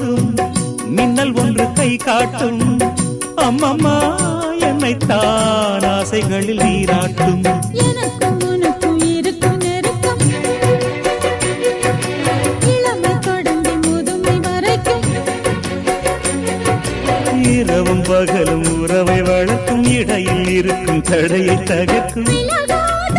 போதும் மின்னல் ஒன்று கை காட்டும் அம்மம்மா என்னைத்தான் ஆசைகளில் நீராட்டும் எனக்கும் உனக்கும் இருக்கும் நெருக்கம் இளமை தொடங்கி முதுமை வரைக்கும் இரவும் பகலும் உறவை வளர்க்கும் இடையில் இருக்கும் தடையை தகர்க்கும் விலகாத